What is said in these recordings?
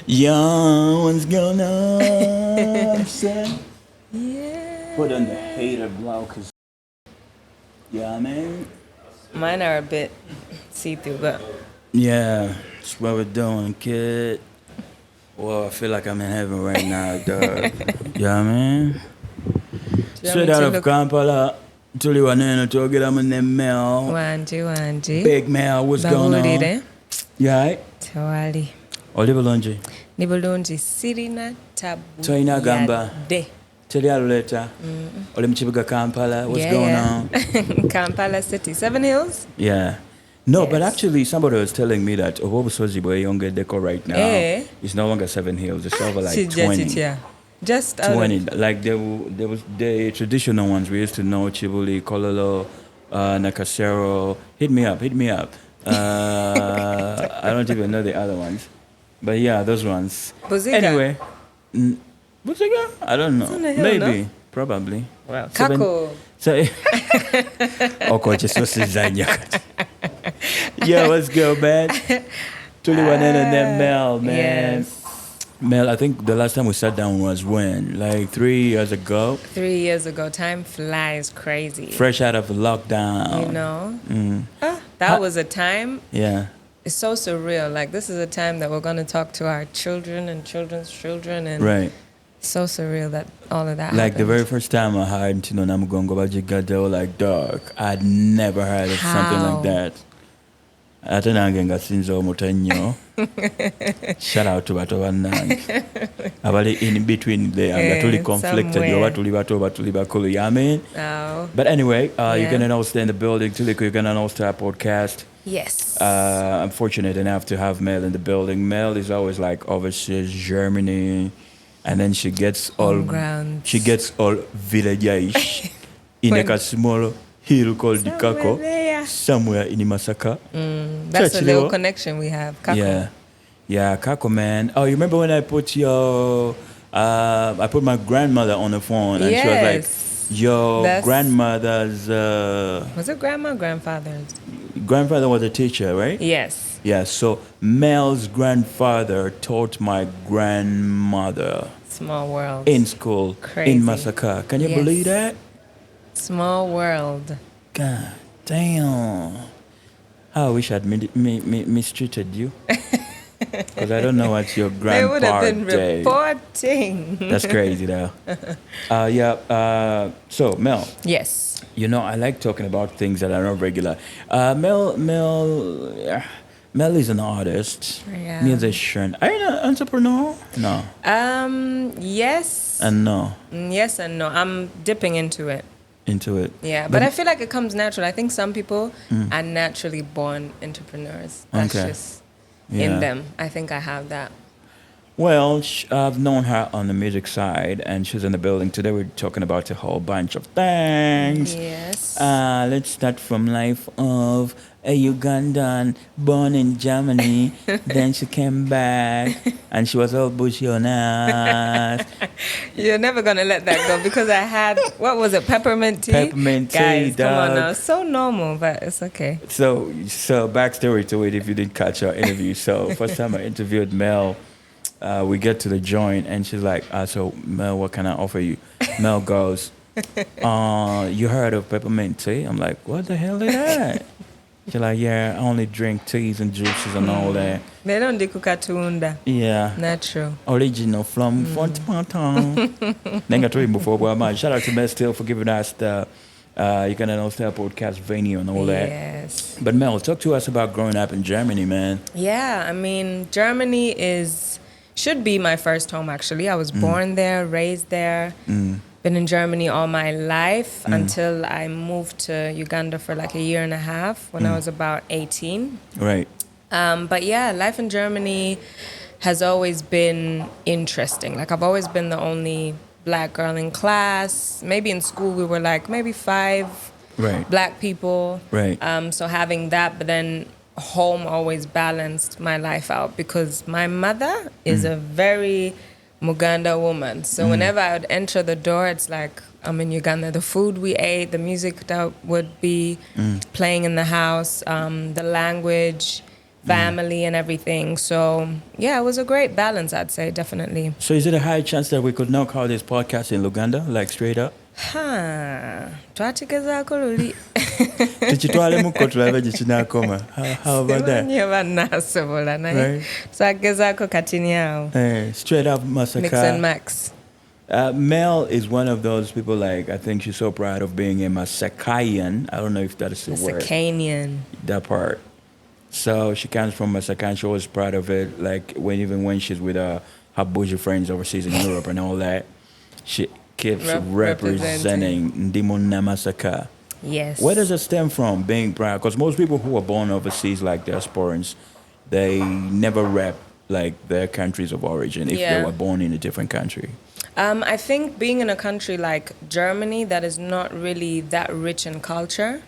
Yo, what's going on, son? Yeah. Put on the hater blow, cause yeah, man. Mine are a bit see-through, but Yeah, that's what we're doing, kid. Well, I feel like I'm in heaven right now, dog. Yeah, man. do you want Straight me out to of look? Kampala, Tuliwaneno, to get them in the mail. Wanji. Big mail, what's going on? Bahulire. Yeah, right? Tewali. Oliver Lungi. Ni bulungi sirina tabu Toyina Gamba. yadde. Tell you later. Oli Mchibiga Kampala, what's going on? Kampala City. 7 Hills? Yeah. No, but Yes. actually, somebody was telling me that Obobusozi Boy Younger Deco right now Eh? is no longer 7 Hills. It's over like Chija 20. chicha. Just out 20. of... Like there was the traditional ones we used to know: Chibuli, Kololo, Nakasero. Hit me up. I don't even know the other ones, but yeah, those ones. Buziga. Anyway, Buziga? I don't know. on the hill, Maybe, probably. Wow. Seven- Kako. So, yeah, what's good, man? Tuliwanene and then Mel, man. Yes. Mel, I think the last time we sat down was when? Like 3 years ago? 3 years ago. Time flies crazy. Fresh out of lockdown. You know? Mm. That was a time. Yeah. It's so surreal. Like, this is a time that we're going to talk to our children and children's children. And Right. so surreal that all of that Like the happened. very first time I heard Tino Namugongo Bajiga, they were like, dog, I'd never heard of something How? like that. Ate nange nga sinza omuto ennyo. Shout out to bato bannange abali in between there nga tuli conflicted somewhere. oba tuli bato oba tuli bakulu, you know what I mean? Oh. But anyway, you're Yeah. gonna know stay in the building. Tuliko, you're gonna know Allstar podcast. Yes. I'm fortunate enough to have Mel in the building. Mel is always like overseas Germany, and then she gets all Grounds. village-ish in like a small hill called Dikako, there. somewhere in Masaka. That's a Church, little Leo. connection we have. Kako. Yeah, Kako, man. Oh, you remember when I put I put my grandmother on the phone, and she was like, Yes. your That's- grandmother's Was it grandma or grandfather's? grandfather was a teacher, right? Yes. Yeah, so Mel's grandfather taught my grandmother Small world. in school Crazy. in Masaka. Can you Yes. believe that? Small world. God damn. How I wish I'd mistreated you. Because I don't know what your They would have grandpa been did. reporting. That's crazy, though. So, Mel, Yes. you know, I like talking about things that are not regular. Mel is an artist, Yeah. musician. Are you an entrepreneur? No. Yes. And no Yes and no. I'm dipping into it. into it. Yeah, but I feel like it comes natural. I think some people are naturally born entrepreneurs. That's Okay. just Yeah. in them. I think I have that. Well, I've known her on the music side, and she's in the building today. We're talking about a whole bunch of things. Yes. Let's start from life of a Ugandan born in Germany. Then she came back, and she was all bushy on us. You're never going to let that go because I had, what was it, peppermint tea? Peppermint tea, Guys, come on dog. now. So normal, but it's okay. So backstory to it, if you didn't catch our interview. So first time I interviewed Mel, we get to the joint, and she's like, so Mel, what can I offer you? Mel goes, you heard of peppermint tea? I'm like, what the hell is that? She's like, yeah, I only drink teas and juices and all that. They don't do kukatunda. Yeah. Natural. Original from Fort Ponton. Then I told you before, well, man, shout out to Mel still for giving us the you can know Allstar podcast venue and all that. Yes. But Mel, talk to us about growing up in Germany, man. Yeah, I mean, Germany should be my first home, actually. I was born there, raised there. Been in Germany all my life until I moved to Uganda for like a year and a half when I was about 18. Right. But yeah, life in Germany has always been interesting. Like, I've always been the only black girl in class. Maybe in school we were like maybe 5 Right. black people. Right. So having that, but then home always balanced my life out because my mother is a very Muganda woman. So whenever I would enter the door, it's like I'm in Uganda. The food we ate, the music that would be playing in the house, the language, family and everything. So yeah, it was a great balance, I'd say, definitely. So is it a high chance that we could knock out this podcast in Luganda, like straight up? Twatigezaako luli. Tukitwale muko tulabe gye kinaakoma. How about that? Simanyi oba nnaasobola naye Right. twagezaako katini awo. Straight up massacre. Mix and max. Mel is one of those people, like, I think she's so proud of being a Masacayan. I don't know if that is the word. Masacanian. That part. So she comes from Masacan. She was proud of it. Like, even when she's with her bougie friends overseas in Europe and all that, she keeps representing Ndimuna Masaka. Yes. Where does it stem from, being proud? Because most people who are born overseas, like diasporans, they never rep, like, their countries of origin if they were born in a different country. I think being in a country like Germany that is not really that rich in culture,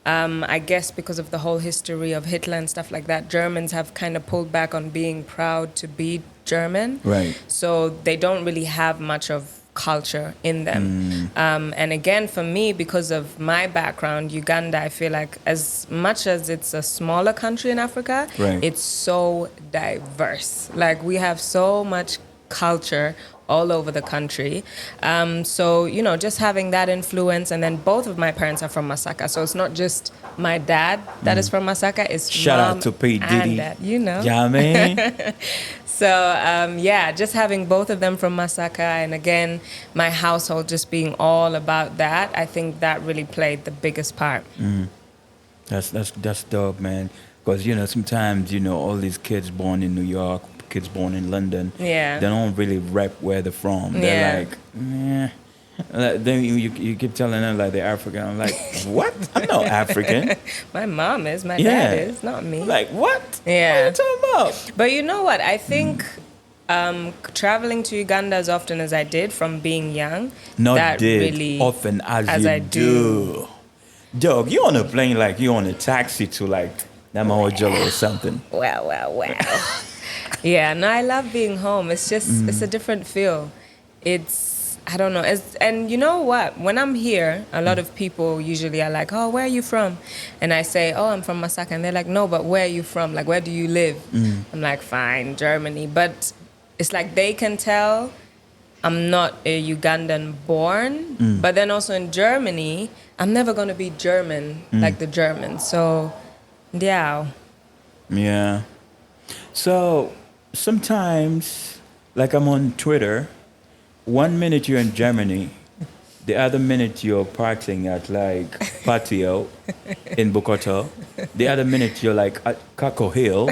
I guess because of the whole history of Hitler and stuff like that, Germans have kind of pulled back on being proud to be German. Right. So they don't really have much of culture in them. And again, for me, because of my background, Uganda, I feel like as much as it's a smaller country in Africa, it's so diverse. Like, we have so much culture all over the country. So, you know, just having that influence, and then both of my parents are from Masaka. So it's not just my dad that is from Masaka, it's Shout mom out to P. Diddy. and dad, you know. Yeah, man. So, yeah, just having both of them from Masaka, and again, my household just being all about that, I think that really played the biggest part. That's dope, man. Because, you know, sometimes, you know, all these kids born in New York, kids born in London, they don't really rep where they're from. They're like, meh. Then you keep telling them, like, they're African. I'm like, what? I'm not African. My mom is, my dad is, not me. Like, what? Yeah. What are you talking about? But you know what? I think traveling to Uganda as often as I did from being young, really often as I do. Dog, you on a plane like you on a taxi to, like, Namahojola or something. Wow. Yeah, no, I love being home. It's just, it's a different feel. It's, I don't know. And you know what? When I'm here, a lot of people usually are like, oh, where are you from? And I say, oh, I'm from Masaka. And they're like, no, but where are you from? Like, where do you live? I'm like, fine, Germany. But it's like they can tell I'm not a Ugandan born. But then also in Germany, I'm never going to be German like the Germans. So, yeah. Yeah. So sometimes, like, I'm on Twitter, 1 minute you're in Germany, the other minute you're partying at, like, Patio in Bogota, the other minute you're, like, at Kako Hill.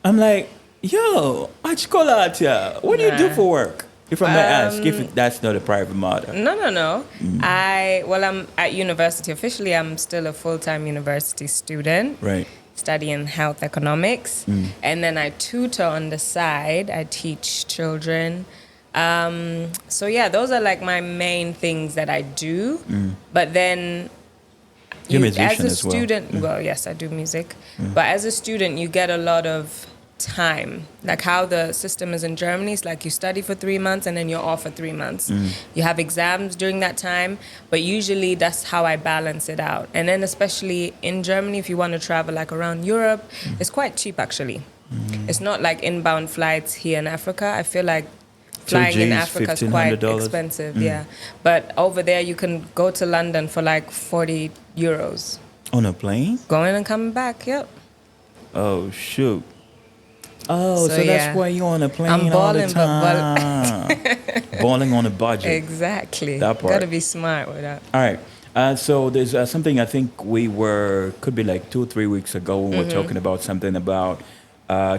I'm like, yo, Achkolatia, what do you do for work? If I may ask, if that's not a private matter. No. I'm at university. Officially, I'm still a full-time university student. Right. Studying health economics. And then I tutor on the side. I teach children. So yeah, those are like my main things that I do. But then You're a musician as a student, well, yes, I do music. But as a student, you get a lot of time. Like how the system is in Germany, it's like you study for 3 months and then you're off for 3 months. You have exams during that time, but usually that's how I balance it out. And then especially in Germany, if you want to travel like around Europe, it's quite cheap actually. It's not like inbound flights here in Africa. I feel like flying in Africa is quite expensive, But over there you can go to London for like 40 euros. On a plane? Going and coming back, yep. Oh, shoot. Oh, so that's why you're on a plane I'm all the balling, time. Balling on a budget. Exactly. That part. Got to be smart with that. All right. So there's something I think could be like 2 or 3 weeks ago when we were talking about something about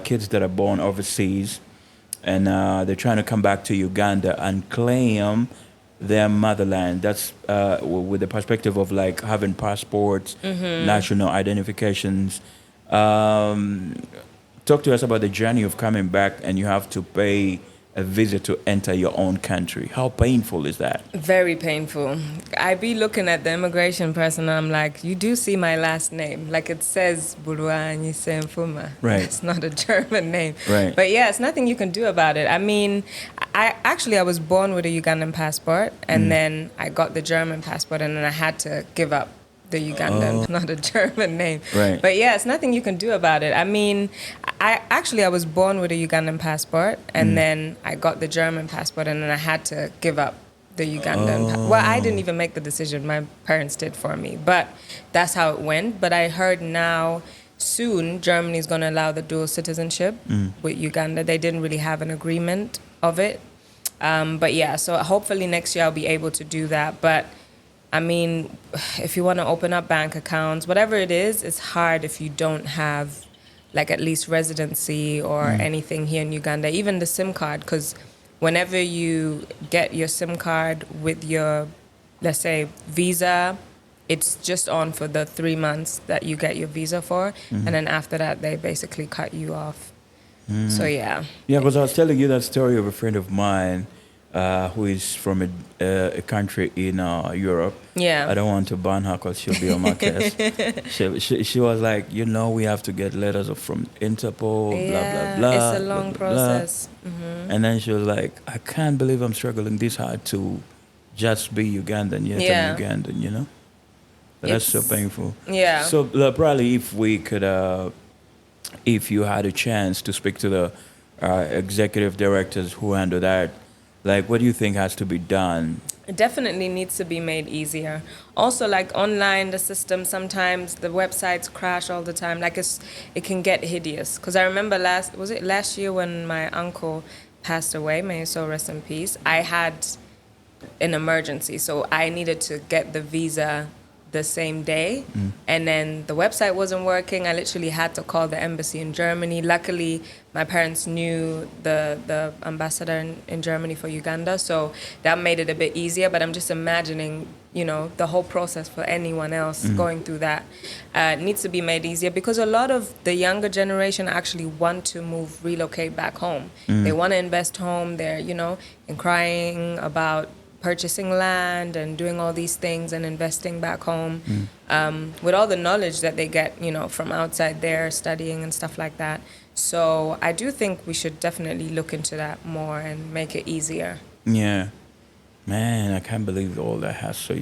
kids that are born overseas and they're trying to come back to Uganda and claim their motherland. That's with the perspective of like having passports, national identifications. Talk to us about the journey of coming back and you have to pay a visa to enter your own country. How painful is that? Very painful. I be looking at the immigration person and I'm like, you do see my last name. Like it says Buruanyi Senfuma. Right. It's not a German name. Right. But yeah, it's nothing you can do about it. I mean, I was born with a Ugandan passport and then I got the German passport and then I had to give up the Ugandan, not a German name. Right. But yeah, it's nothing you can do about it. I mean, I was born with a Ugandan passport, and then I got the German passport, and then I had to give up the Ugandan. Well, I didn't even make the decision. My parents did for me. But that's how it went. But I heard now soon Germany's going to allow the dual citizenship with Uganda. They didn't really have an agreement of it. But yeah, so hopefully next year I'll be able to do that. But I mean, if you want to open up bank accounts, whatever it is, it's hard if you don't have like at least residency or anything here in Uganda, even the SIM card, because whenever you get your SIM card with your, let's say, visa, it's just on for the 3 months that you get your visa for. And then after that, they basically cut you off. So, yeah. Yeah, because I was telling you that story of a friend of mine who is from a country in Europe. Yeah. I don't want to ban her because she'll be on my case. She was like, we have to get letters from Interpol, blah, blah, blah. It's a long blah, blah, blah. process. And then she was like, I can't believe I'm struggling this hard to just be Ugandan, yet I'm Ugandan, But that's so painful. Yeah. So probably if we could, if you had a chance to speak to the executive directors who handle that, like, what do you think has to be done? It definitely needs to be made easier. Also, like online, the system, sometimes the websites crash all the time. Like it can get hideous. Because I remember last year when my uncle passed away, may his soul rest in peace, I had an emergency. So I needed to get the visa the same day, and then the website wasn't working. I literally had to call the embassy in Germany. Luckily, my parents knew the ambassador in Germany for Uganda, so that made it a bit easier. But I'm just imagining, the whole process for anyone else going through that needs to be made easier, because a lot of the younger generation actually want to relocate back home. They want to invest home. They're, and crying about purchasing land and doing all these things and investing back home with all the knowledge that they get, from outside there, studying and stuff like that. So I do think we should definitely look into that more and make it easier. Yeah. Man, I can't believe all that hassle,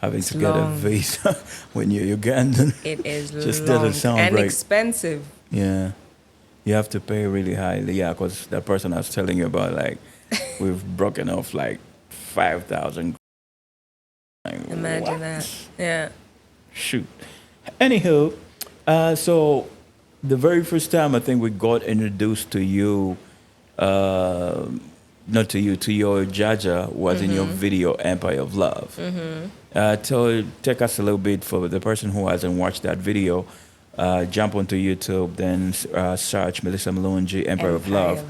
having to get a visa when you're Ugandan. It is just long doesn't sound and right. expensive. Yeah. You have to pay really highly. Yeah, because that person I was telling you about, like, we've broken off, like, 5,000. Imagine that. Yeah. Shoot. Anywho, so the very first time I think we got introduced to you, not to you, to your Jaja was in your video Empire of Love. Take us a little bit for the person who hasn't watched that video. Jump onto YouTube, then search Mellisa Mulungi, Empire of Love,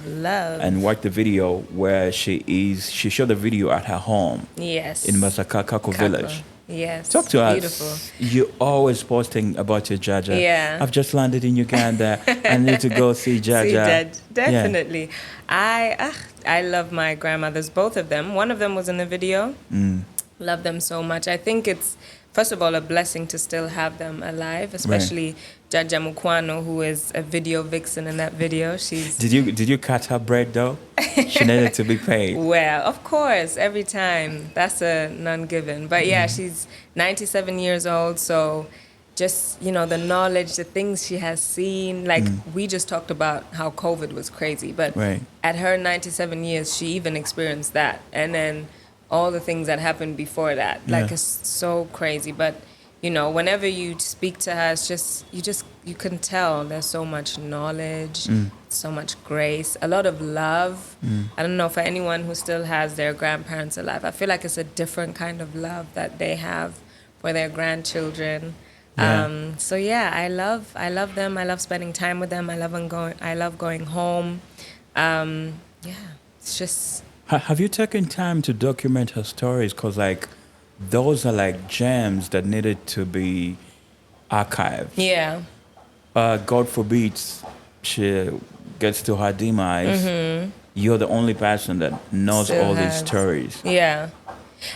and watch the video where she showed the video at her home. Yes. In Masakakako village. Yes. Talk to Beautiful. us. You're always posting about your Jaja. Yeah. I've just landed in Uganda. I need to go see Jaja. Definitely. Yeah. I love my grandmothers, both of them. One of them was in the video. Love them so much. I think it's, first of all, a blessing to still have them alive, especially Jaja Mukwano, who is a video vixen in that video. Did you cut her bread though? She needed to be paid. Well, of course, every time. That's a non-given. But yeah, she's 97 years old, so just, the knowledge, the things she has seen. Like, we just talked about how COVID was crazy, but at her 97 years, she even experienced that. And then all the things that happened before that. Like, it's so crazy. But, whenever you speak to her, it's just, you can tell there's so much knowledge, so much grace, a lot of love. I don't know, for anyone who still has their grandparents alive, I feel like it's a different kind of love that they have for their grandchildren. So yeah, I love them. I love spending time with them. I love going home. It's just. Have you taken time to document her stories? Because, like, those are like gems that needed to be archived. Yeah. God forbid she gets to her demise. You're the only person that knows all these stories. Yeah.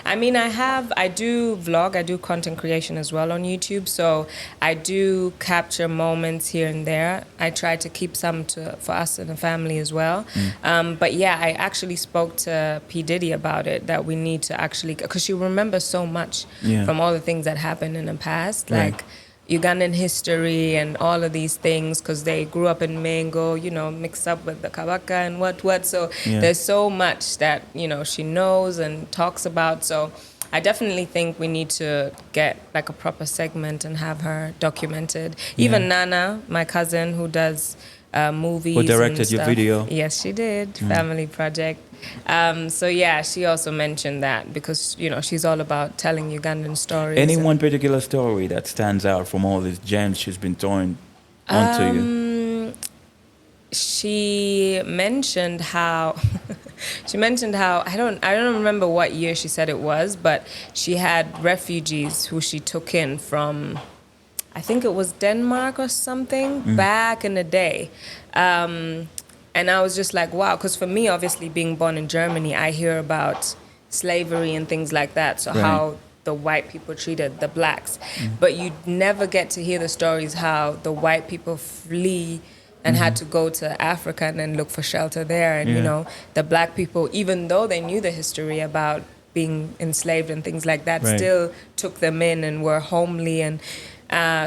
I mean, I do vlog, I do content creation as well on YouTube. So I do capture moments here and there. I try to keep some for us and the family as well. But yeah, I actually spoke to P. Diddy about it, that we need to actually, because she remembers so much from all the things that happened in the past. Right. Like Ugandan history and all of these things, because they grew up in Mango, you know, mixed up with the Kabaka and what. So there's so much that, you know, she knows and talks about. So I definitely think we need to get like a proper segment and have her documented. Even Nana, my cousin who does movies. Who directed and your stuff. video? Yes, she did. Family Project. So yeah, she also mentioned that because, you know, she's all about telling Ugandan stories. Any one particular story that stands out from all these gems she's been throwing onto you? She mentioned how I don't remember what year she said it was, but she had refugees who she took in from, I think it was Denmark or something, back in the day. And I was just like, wow, because for me, obviously, being born in Germany, I hear about slavery and things like that. So how the white people treated the blacks. But you never get to hear the stories how the white people flee and had to go to Africa and then look for shelter there. And, you know, the black people, even though they knew the history about being enslaved and things like that, still took them in and were homely. And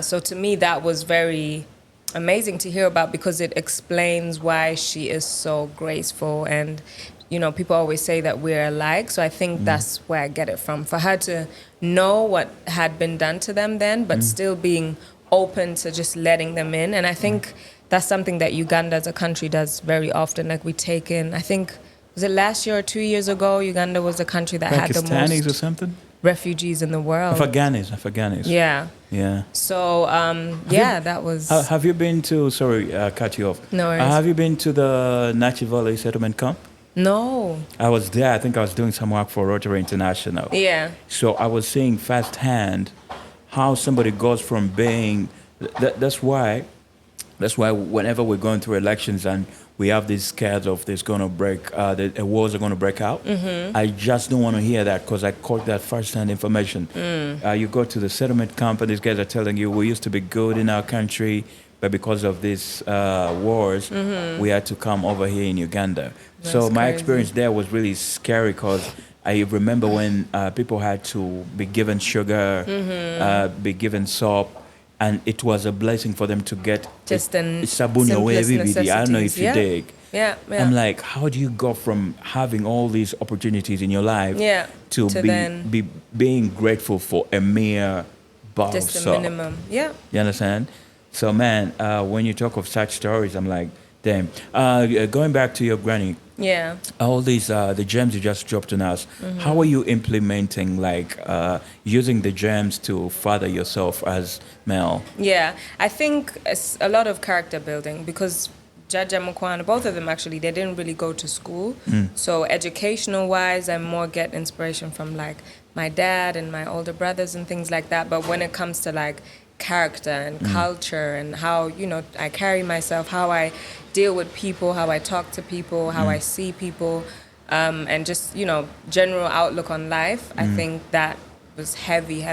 so to me, that was very amazing to hear about, because it explains why she is so graceful. And, you know, people always say that we're alike. So I think that's where I get it from. For her to know what had been done to them then, but still being open to just letting them in. And I think that's something that Uganda as a country does very often. Like we take in, I think, was it last year or 2 years ago, Uganda was the country that had the Pakistanis most or something? refugees in the world. Afghanis. Yeah. Yeah. So, that was... Have you been to, sorry, cut you off. No worries. Have you been to the Nachi Valley settlement camp? No. I was there. I think I was doing some work for Rotary International. Yeah. So I was seeing firsthand how somebody goes from being... That's why whenever we're going through elections and we have these scares of there's going to break, the wars are going to break out, I just don't want to hear that, because I caught that first-hand information. You go to the settlement camp and these guys are telling you we used to be good in our country, but because of these wars, we had to come over here in Uganda. So my experience there was really scary, because I remember when people had to be given sugar, be given soap, and it was a blessing for them to get just an sabuni away. I don't know if you dig. Yeah. I'm like, how do you go from having all these opportunities in your life to being grateful for a mere bar just of a soap? minimum. Yeah. You understand? So, man, when you talk of such stories, I'm like, damn. Going back to your granny. Yeah. All these, the gems you just dropped on us, how are you implementing, like, using the gems to further yourself as Mel? Yeah, I think it's a lot of character building, because Jaja Mukwana, both of them actually, they didn't really go to school. So educational-wise, I more get inspiration from, like, my dad and my older brothers and things like that. But when it comes to, like, character and culture and how, you know, I carry myself, how I deal with people, how I talk to people, how I see people, and just, you know, general outlook on life, I think that was heavy